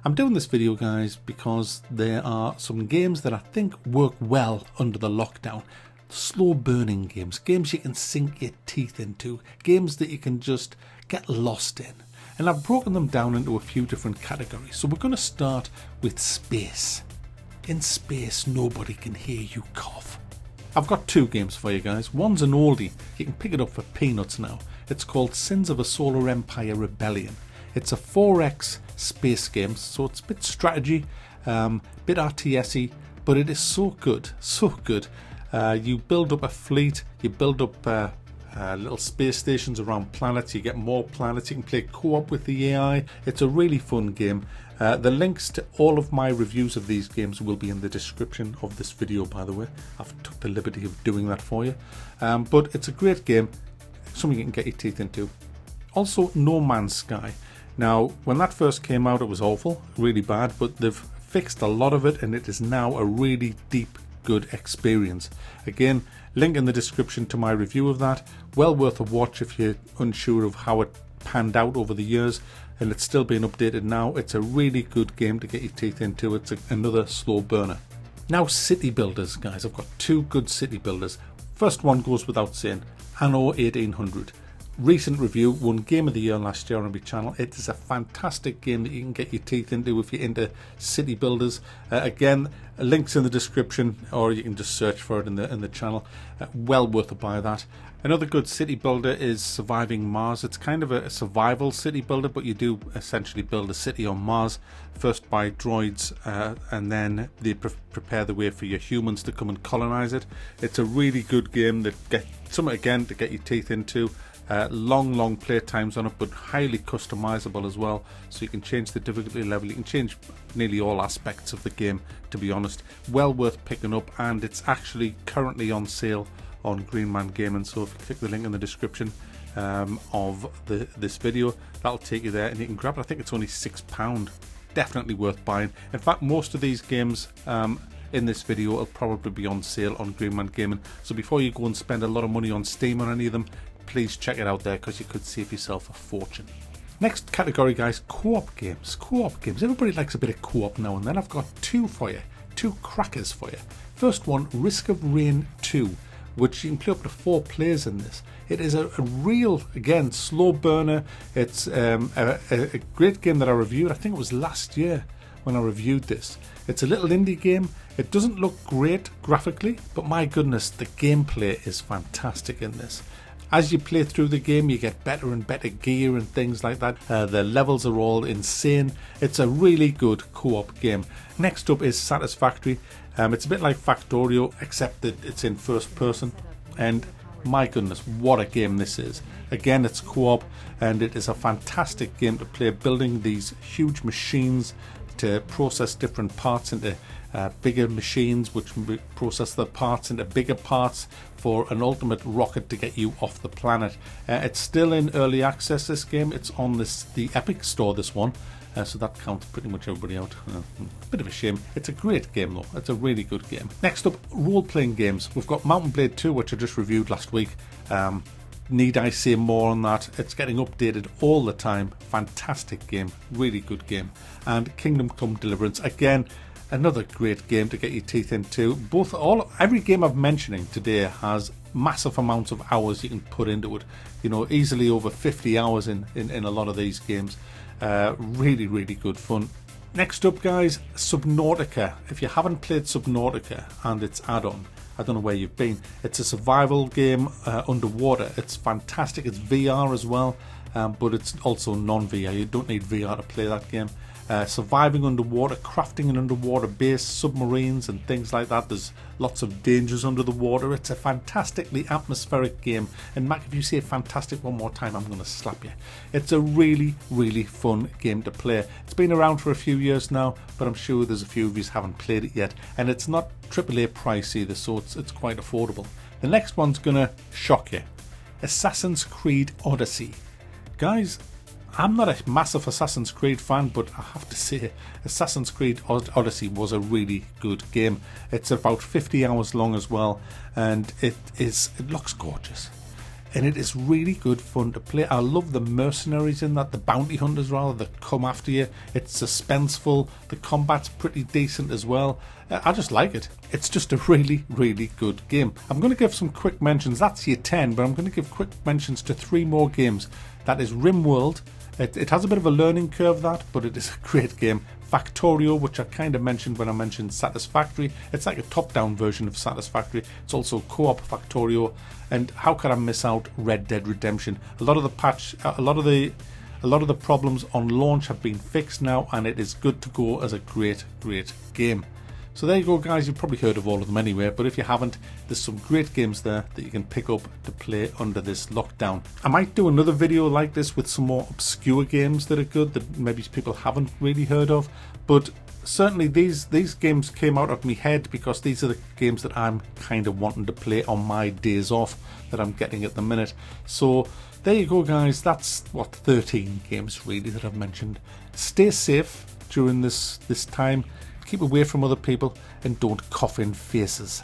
I'm doing this video, guys, because there are some games that I think work well under the lockdown. Slow burning games, games you can sink your teeth into, games that you can just get lost in. And I've broken them down into a few different categories. So we're going to start with space. In space, nobody can hear you cough. I've got two games for you guys. One's an oldie. You can pick it up for peanuts now. It's called Sins of a Solar Empire Rebellion. It's a 4X space game, so it's a bit strategy, bit RTS-y, but it is so good, so good. You build up a fleet, you build up little space stations around planets, you get more planets, you can play co-op with the AI. It's a really fun game. The links to all of my reviews of these games will be in the description of this video, by the way. I've took the liberty of doing that for you. But it's a great game, something you can get your teeth into. Also, No Man's Sky. Now, when that first came out, it was awful, really bad, but they've fixed a lot of it and it is now a really deep, good experience. Again, link in the description to my review of that. Well worth a watch if you're unsure of how it panned out over the years, and it's still being updated now. It's a really good game to get your teeth into. It's another slow burner. Now, city builders, guys. I've got two good city builders. First one goes without saying, Anno 1800. Recent review, won Game of the Year last year on my channel. It is a fantastic game that you can get your teeth into if you're into city builders. Again, links in the description, or you can just search for it in the channel. Well worth a buy that. Another good city builder is Surviving Mars. It's kind of a survival city builder, but you do essentially build a city on Mars, first by droids, and then they prepare the way for your humans to come and colonize it. It's a really good game that something again to get your teeth into. Long play times on it, but highly customizable as well, so you can change the difficulty level, you can change nearly all aspects of the game, to be honest. Well worth picking up, and it's actually currently on sale on Green Man Gaming, so if you click the link in the description of this video, that'll take you there and you can grab it. I think it's only £6. Definitely worth buying. In fact, most of these games in this video will probably be on sale on Green Man Gaming, so before you go and spend a lot of money on Steam on any of them, please check it out there, because you could save yourself a fortune. Next category, guys, co-op games. Co-op games. Everybody likes a bit of co-op now and then. I've got two for you, two crackers for you. First one, Risk of Rain 2, which you can play up to 4 players in this. It is a real, again, slow burner. It's a great game that I reviewed. I think it was last year when I reviewed this. It's a little indie game. It doesn't look great graphically, but my goodness, the gameplay is fantastic in this. As you play through the game, you get better and better gear and things like that. The levels are all insane. It's a really good co-op game. Next up is Satisfactory. It's a bit like Factorio, except that it's in first person. And my goodness, what a game this is. Again, it's co-op, and it is a fantastic game to play, building these huge machines to process different parts into bigger machines, which process the parts into bigger parts for an ultimate rocket to get you off the planet. It's still in early access, this game. It's on the Epic Store, this one, so that counts pretty much everybody out. Bit of a shame. It's a great game though. It's a really good game. Next up, role-playing games. We've got Mountain Blade 2, which I just reviewed last week. Need I say more on that? It's getting updated all the time. Fantastic game, really good game. And Kingdom Come Deliverance, again, another great game to get your teeth into. Every game I'm mentioning today has massive amounts of hours you can put into it. You know, easily over 50 hours in a lot of these games. Really good fun. Next up, guys, Subnautica. If you haven't played Subnautica and its add-on, I don't know where you've been. It's a survival game underwater. It's fantastic. It's VR as well, but it's also non-VR. You don't need VR to play that game. Surviving underwater, crafting an underwater base, submarines and things like that. There's lots of dangers under the water. It's a fantastically atmospheric game. And Mac, if you say fantastic one more time, I'm going to slap you. It's a really fun game to play. It's been around for a few years now, but I'm sure there's a few of you who haven't played it yet. And it's not AAA price either, so it's quite affordable. The next one's going to shock you. Assassin's Creed Odyssey. Guys, I'm not a massive Assassin's Creed fan, but I have to say Assassin's Creed Odyssey was a really good game. It's about 50 hours long as well, and it looks gorgeous. and it is really good fun to play. I love the mercenaries in that, the bounty hunters rather, that come after you. It's suspenseful, the combat's pretty decent as well. I just like it. It's just a really, really good game. I'm going to give some quick mentions. That's your 10, but I'm going to give quick mentions to 3 more games. That is RimWorld. It has a bit of a learning curve, that, but it is a great game. Factorio, which I kind of mentioned when I mentioned Satisfactory. It's like a top-down version of Satisfactory. It's also co-op Factorio. And how could I miss out Red Dead Redemption? A lot of the problems on launch have been fixed now, and it is good to go as a great, great game. So there you go, guys. You've probably heard of all of them anyway, but if you haven't, there's some great games there that you can pick up to play under this lockdown. I might do another video like this with some more obscure games that are good that maybe people haven't really heard of, but certainly these games came out of my head because these are the games that I'm kind of wanting to play on my days off that I'm getting at the minute. So there you go, guys. That's 13 games really that I've mentioned. Stay safe during this time. Keep away from other people and don't cough in faces.